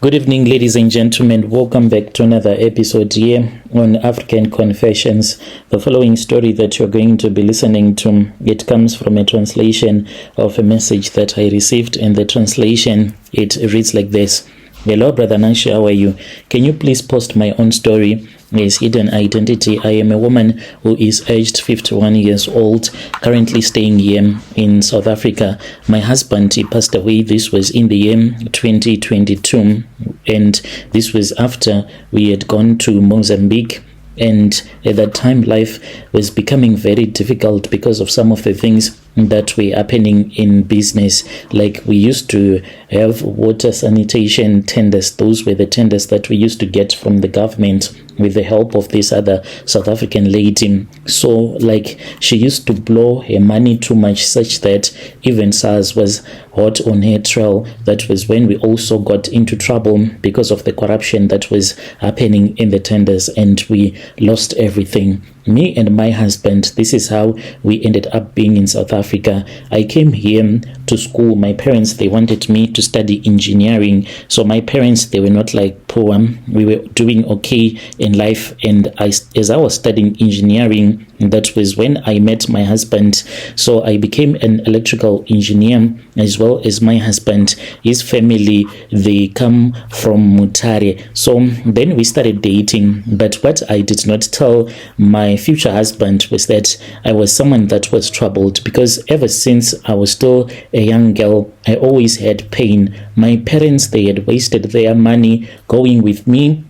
Good evening, ladies and gentlemen. Welcome back to another episode here on African Confessions. The following story that you're going to be listening to, it comes from a translation of a message that I received, and the translation, it reads like this. Hello, Brother Nansha, how are you? Can you please post my own story? Is hidden identity. I am a woman who is aged 51 years old, currently staying here in South Africa. My husband, he passed away. This was in the year 2022, and this was after we had gone to Mozambique. And at that time, life was becoming very difficult because of some of the things that were happening in business. Like, we used to have water sanitation tenders. Those were the tenders that we used to get from the government with the help of this other South African lady. So, like, she used to blow her money too much, such that even SARS was hot on her trail. That was when we also got into trouble because of the corruption that was happening in the tenders, and we lost everything. Me and my husband, this is how we ended up being in South Africa. I came here to school. My parents, they wanted me to study engineering. So my parents, they were not like poor. We were doing okay in life. And as I was studying engineering, that was when I met my husband. So I became an electrical engineer, as well as my husband. His family, they come from Mutare. So then we started dating. But what I did not tell my future husband was that I was someone that was troubled, because ever since I was still a young girl, I always had pain. My parents, they had wasted their money going with me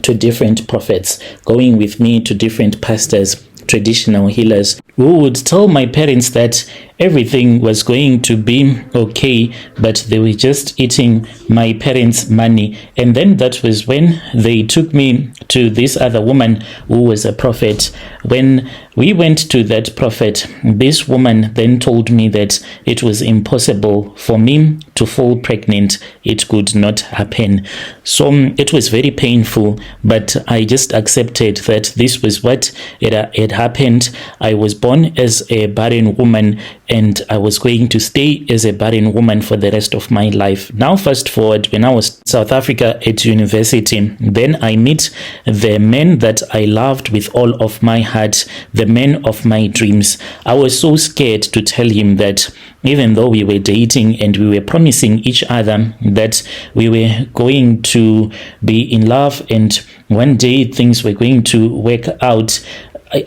to different prophets, going with me to different pastors, traditional healers, who would tell my parents that everything was going to be okay, but they were just eating my parents' money. And then that was when they took me to this other woman who was a prophet. When we went to that prophet, this woman then told me that it was impossible for me to fall pregnant. It could not happen. So it was very painful, but I just accepted that this was what it happened. I was born as a barren woman, and I was going to stay as a barren woman for the rest of my life. Now, fast forward, when I was in South Africa at university, then I meet the man that I loved with all of my heart, the man of my dreams. I was so scared to tell him that even though we were dating and we were promising each other that we were going to be in love and one day things were going to work out,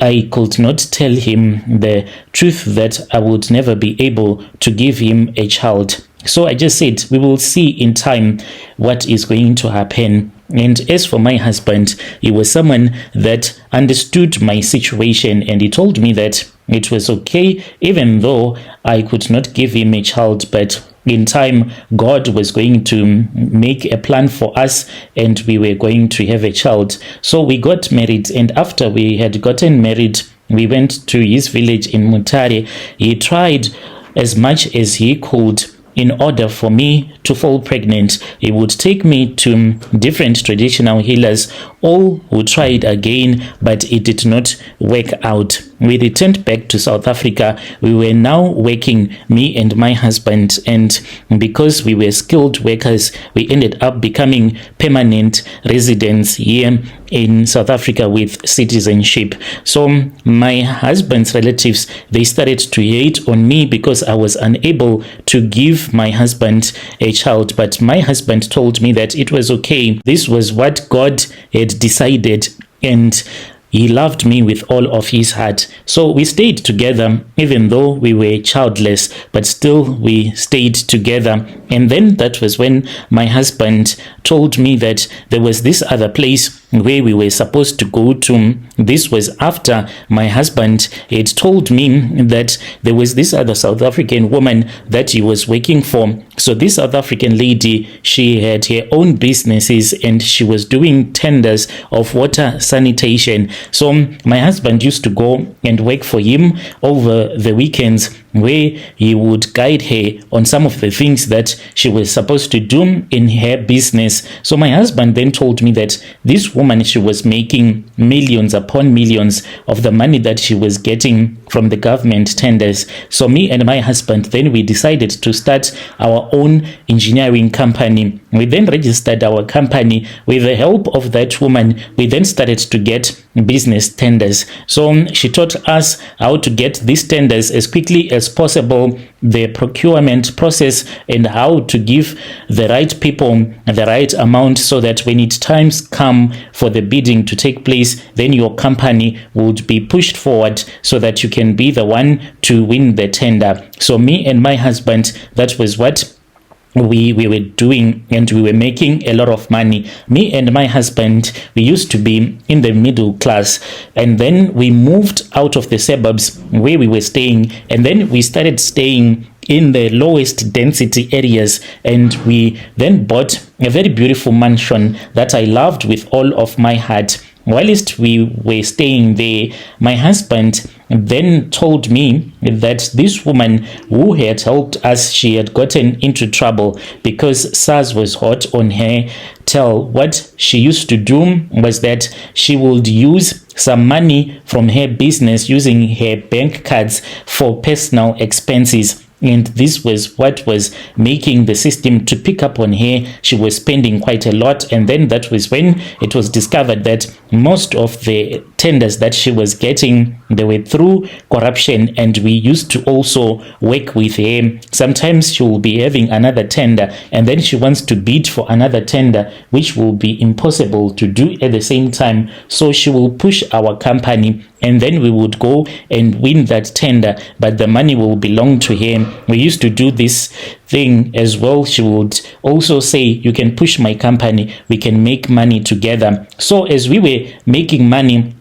I could not tell him the truth that I would never be able to give him a child. So I just said, we will see in time what is going to happen. And as for my husband, he was someone that understood my situation, and he told me that it was okay, even though I could not give him a child, but in time, God was going to make a plan for us, and we were going to have a child. So we got married, and after we had gotten married, we went to his village in Mutare. He tried as much as he could in order for me to fall pregnant. He would take me to different traditional healers, all who tried again, but it did not work out. We returned back to South Africa. We were now working, me and my husband, and because we were skilled workers, we ended up becoming permanent residents here in South Africa with citizenship. So my husband's relatives, they started to hate on me because I was unable to give my husband a child, but my husband told me that it was okay. This was what God had decided, and he loved me with all of his heart. So we stayed together, even though we were childless, but still we stayed together. And then that was when my husband told me that there was this other place where we were supposed to go to. This was after my husband had told me that there was this other South African woman that he was working for. So this South African lady, she had her own businesses and she was doing tenders of water sanitation. So my husband used to go and work for him over the weekends, where he would guide her on some of the things that she was supposed to do in her business. So my husband then told me that this woman, she was making millions upon millions of the money that she was getting from the government tenders. So me and my husband, then we decided to start our own engineering company. We then registered our company. With the help of that woman, we then started to get business tenders. So she taught us how to get these tenders as quickly as possible, the procurement process, and how to give the right people the right amount, so that when it times come for the bidding to take place, then your company would be pushed forward so that you can be the one to win the tender. So me and my husband, that was what we were doing, and we were making a lot of money. Me and my husband, we used to be in the middle class, and then we moved out of the suburbs where we were staying, and then we started staying in the lowest density areas, and we then bought a very beautiful mansion that I loved with all of my heart. Whilst we were staying there, my husband then told me that this woman who had helped us, she had gotten into trouble because SARS was hot on her tail. What she used to do was that she would use some money from her business using her bank cards for personal expenses. And this was what was making the system to pick up on her. She was spending quite a lot, and then that was when it was discovered that most of the tenders that she was getting, they were through corruption, and we used to also work with her. Sometimes she will be having another tender, and then she wants to bid for another tender, which will be impossible to do at the same time. So she will push our company, and then we would go and win that tender, but the money will belong to him. We used to do this thing as well. She would also say, you can push my company, we can make money together. So as we were making money,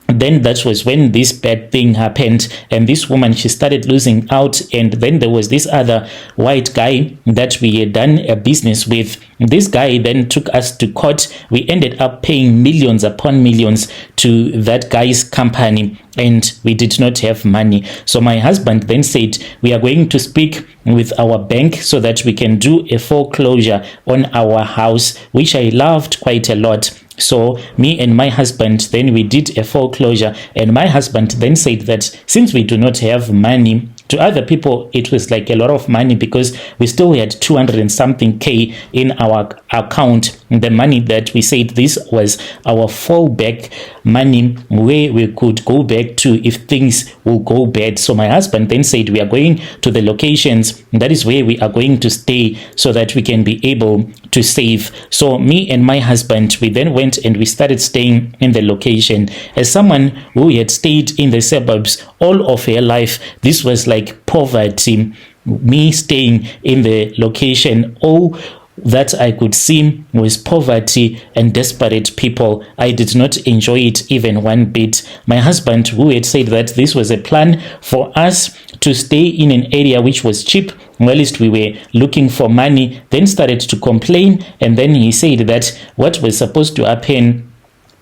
then that was when this bad thing happened, and this woman, she started losing out. And then there was this other white guy that we had done a business with. This guy then took us to court. We ended up paying millions upon millions to that guy's company, and we did not have money. So my husband then said, we are going to speak with our bank so that we can do a foreclosure on our house, which I loved quite a lot. So me and my husband, then we did a foreclosure, and my husband then said that since we do not have money, to other people it was like a lot of money because we still had 200 and something K in our account. The money that we said this was our fallback money where we could go back to if things will go bad. So my husband then said, we are going to the locations, that is where we are going to stay so that we can be able to save. So me and my husband, we then went and we started staying in the location. As someone who had stayed in the suburbs all of her life, this was like poverty. Me staying in the location, all that I could see was poverty and desperate people. I did not enjoy it even one bit. My husband, who had said that this was a plan for us to stay in an area which was cheap, whilst we were looking for money, then started to complain. And then he said that what was supposed to happen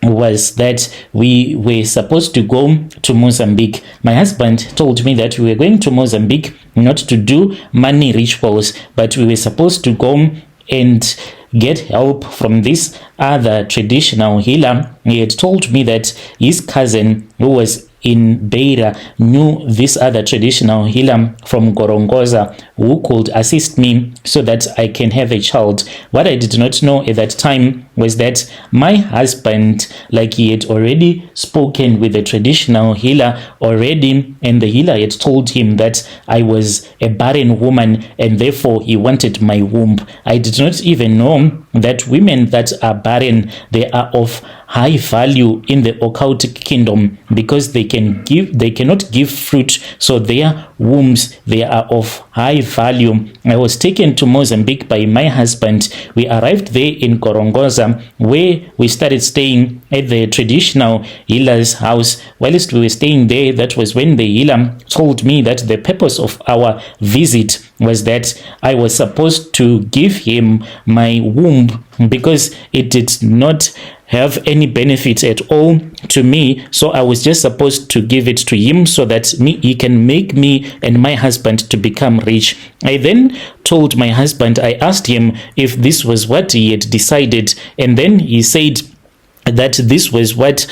was that we were supposed to go to Mozambique. My husband told me that we were going to Mozambique not to do money rituals, but we were supposed to go and get help from this other traditional healer. He had told me that his cousin, who was in Beira, knew this other traditional healer from Gorongosa who could assist me so that I can have a child. What I did not know at that time was that my husband, like he had already spoken with the traditional healer already, and the healer had told him that I was a barren woman and therefore he wanted my womb. I did not even know that women that are barren, they are of high value in the occultic kingdom because they cannot give fruit, so their wombs, they are of high value. I was taken to Mozambique by my husband. We arrived there in Gorongosa, where we started staying at the traditional healer's house. Whilst we were staying there, that was when the healer told me that the purpose of our visit was that I was supposed to give him my womb because it did not have any benefit at all to me. So I was just supposed to give it to him so that he can make me and my husband to become rich. I then told my husband, I asked him if this was what he had decided, and then he said that this was what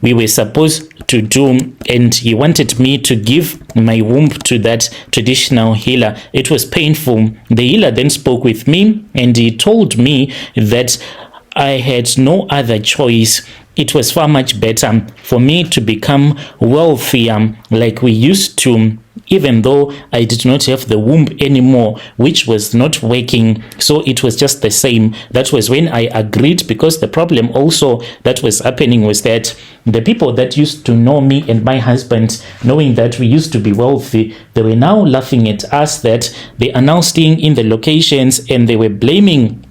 we were supposed to do, and he wanted me to give my womb to that traditional healer. It was painful. The healer then spoke with me, and he told me that I had no other choice. It was far much better for me to become wealthier like we used to, even though I did not have the womb anymore, which was not working. So it was just the same. That was when I agreed, because the problem also that was happening was that the people that used to know me and my husband, knowing that we used to be wealthy, they were now laughing at us, that they are now staying in the locations, and they were blaming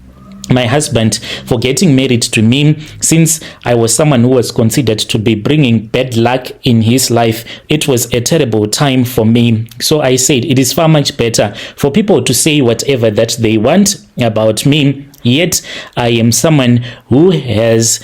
my husband for getting married to me, since I was someone who was considered to be bringing bad luck in his life. It was a terrible time for me. So I said it is far much better for people to say whatever that they want about me, yet I am someone who has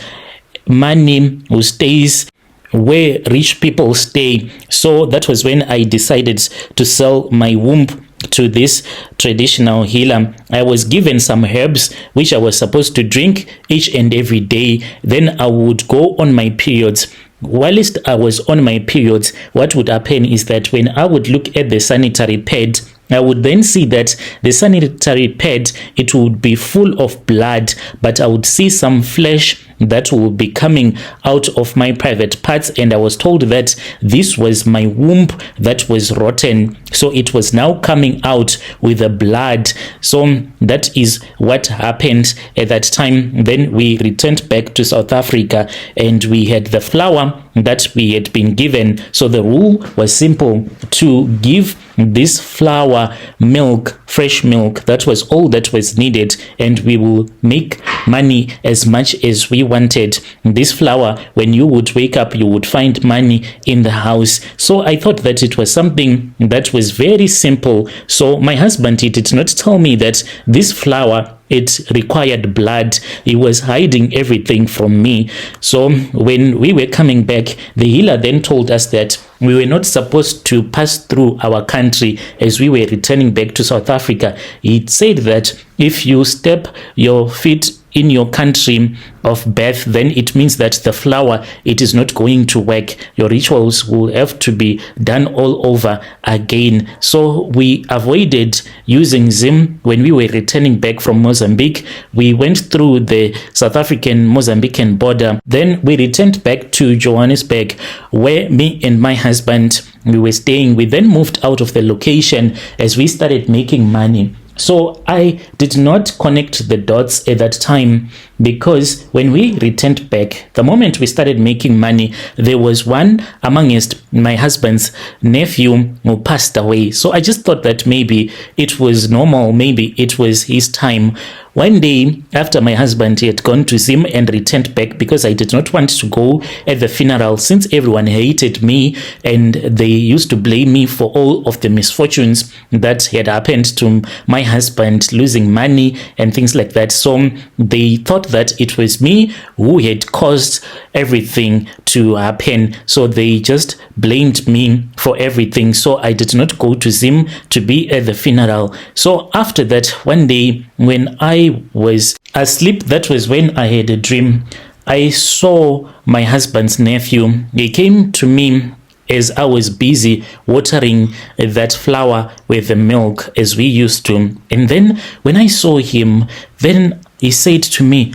money, who stays where rich people stay. So that was when I decided to sell my womb to this traditional healer. I was given some herbs which I was supposed to drink each and every day. Then I would go on my periods. Whilst I was on my periods, what would happen is that when I would look at the sanitary pad, I would then see that the sanitary pad, it would be full of blood, but I would see some flesh that would be coming out of my private parts, and I was told that this was my womb that was rotten, so it was now coming out with the blood. So that is what happened at that time. Then we returned back to South Africa, and we had the flour that we had been given. So the rule was simple: to give this flour milk, fresh milk. That was all that was needed, and we will make money as much as we wanted. This flour, when you would wake up, you would find money in the house. So I thought that it was something that was very simple. So my husband, he did not tell me that this flour, it required blood. He was hiding everything from me. So when we were coming back, the healer then told us that we were not supposed to pass through our country as we were returning back to South Africa. He said that if you step your feet in your country of birth, then it means that the flour, it is not going to work. Your rituals will have to be done all over again. So we avoided using Zim when we were returning back from Mozambique. We went through the South African Mozambican border. Then we returned back to Johannesburg, where me and my husband, we were staying. We then moved out of the location as we started making money. So I did not connect the dots at that time, because when we returned back, the moment we started making money, there was one amongst my husband's nephew who passed away. So I just thought that maybe it was normal, maybe it was his time. One day after my husband had gone to Zim and returned back, because I did not want to go at the funeral, since everyone hated me and they used to blame me for all of the misfortunes that had happened to my husband, losing money and things like that. So they thought that it was me who had caused everything to happen. So they just blamed me for everything. So I did not go to Zim to be at the funeral. So after that, one day when I was asleep, that was when I had a dream. I saw my husband's nephew. He came to me as I was busy watering that flour with the milk as we used to. And then when I saw him, then he said to me,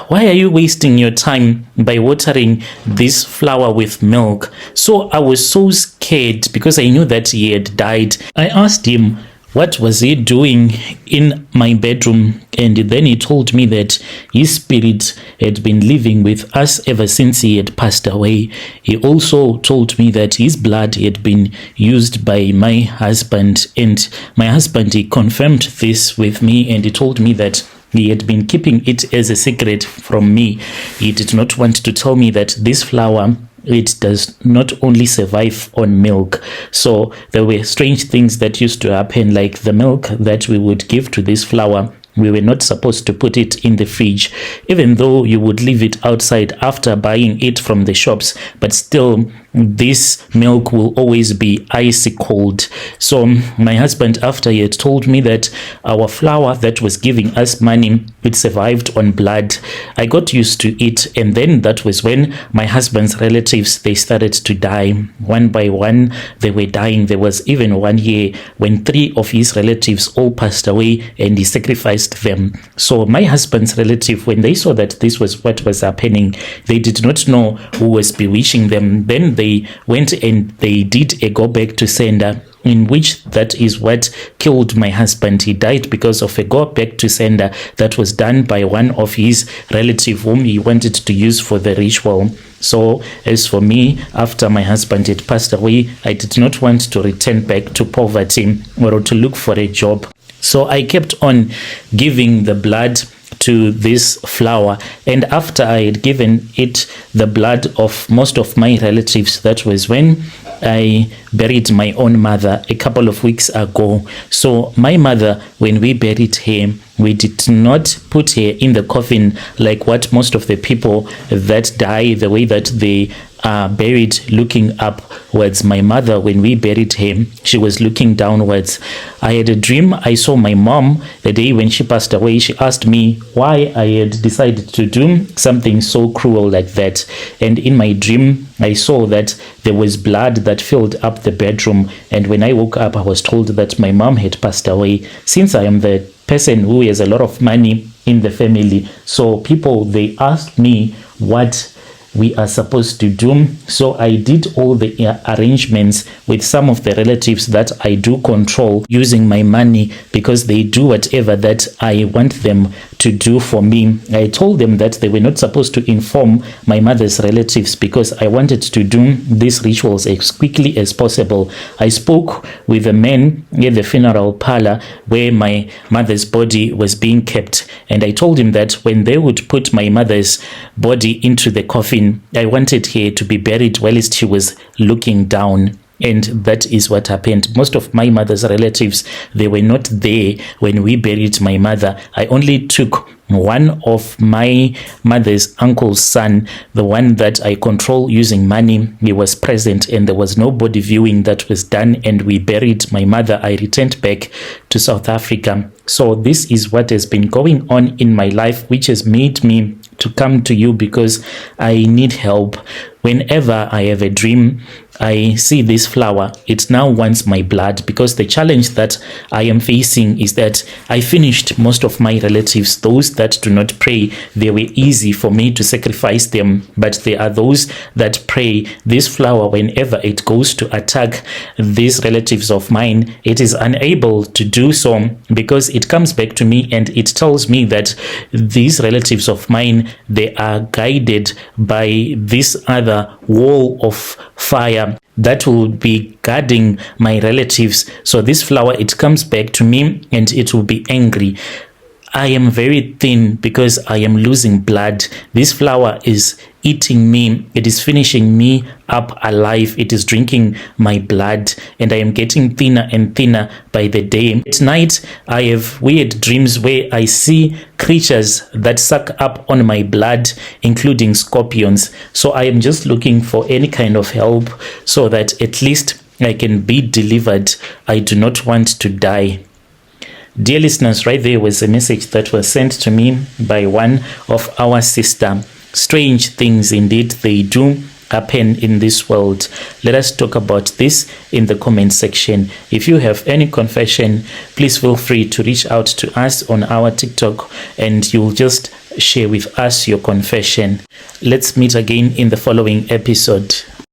why are you wasting your time by watering this flour with milk? So I was so scared, because I knew that he had died. I asked him, what was he doing in my bedroom? And then he told me that his spirit had been living with us ever since he had passed away. He also told me that his blood had been used by my husband, and my husband, he confirmed this with me, and he told me that he had been keeping it as a secret from me. He did not want to tell me that this flour, it does not only survive on milk. So there were strange things that used to happen, like the milk that we would give to this flour, we were not supposed to put it in the fridge, even though you would leave it outside after buying it from the shops. But still, this milk will always be icy cold. So my husband, after he had told me that our flour that was giving us money, it survived on blood, I got used to it. And then that was when my husband's relatives, they started to die one by one. They were dying. There was even one year when 3 of his relatives all passed away and he sacrificed them. So my husband's relative, when they saw that this was what was happening, they did not know who was bewitching them. Then they went and they did a go back to sender, in which that is what killed my husband. He died because of a go back to sender that was done by one of his relative whom he wanted to use for the ritual. So as for me, after my husband had passed away, I did not want to return back to poverty or to look for a job. So I kept on giving the blood to this flour, and after I had given it the blood of most of my relatives, that was when I buried my own mother a couple of weeks ago. So my mother, when we buried her, we did not put her in the coffin like what most of the people that die, the way that they are buried looking upwards. My mother, when we buried her, she was looking downwards. I had a dream. I saw my mom the day when she passed away. She asked me why I had decided to do something so cruel like that. And in my dream, I saw that there was blood that filled up the bedroom. And when I woke up, I was told that my mom had passed away. Since I am the person who has a lot of money in the family, so people, they asked me what we are supposed to do. So I did all the arrangements with some of the relatives that I do control using my money, because they do whatever that I want them to do for me. I told them that they were not supposed to inform my mother's relatives because I wanted to do these rituals as quickly as possible. I spoke with the men at the funeral parlor where my mother's body was being kept, and I told him that when they would put my mother's body into the coffin, I wanted her to be buried whilst she was looking down. And that is what happened. Most of my mother's relatives, they were not there when we buried my mother. I only took one of my mother's uncle's son, the one that I control using money. He was present, and there was no body viewing that was done, and we buried my mother. I returned back to South Africa. So this is what has been going on in my life, which has made me to come to you because I need help. Whenever I have a dream, I see this flower, it now wants my blood, because the challenge that I am facing is that I finished most of my relatives. Those that do not pray, they were easy for me to sacrifice them, but there are those that pray. This flower, whenever it goes to attack these relatives of mine, it is unable to do so, because it comes back to me and it tells me that these relatives of mine, they are guided by this other wall of fire that will be guarding my relatives. So this flower, it comes back to me and it will be angry. I am very thin because I am losing blood. This flower is eating me. It is finishing me up alive. It is drinking my blood, and I am getting thinner and thinner by the day. At night, I have weird dreams where I see creatures that suck up on my blood, including scorpions. So I am just looking for any kind of help so that at least I can be delivered. I do not want to die. Dear listeners, right there was a message that was sent to me by one of our sister. Strange things indeed, they do happen in this world. Let us talk about this in the comment section. If you have any confession, please feel free to reach out to us on our TikTok and you'll just share with us your confession. Let's meet again in the following episode.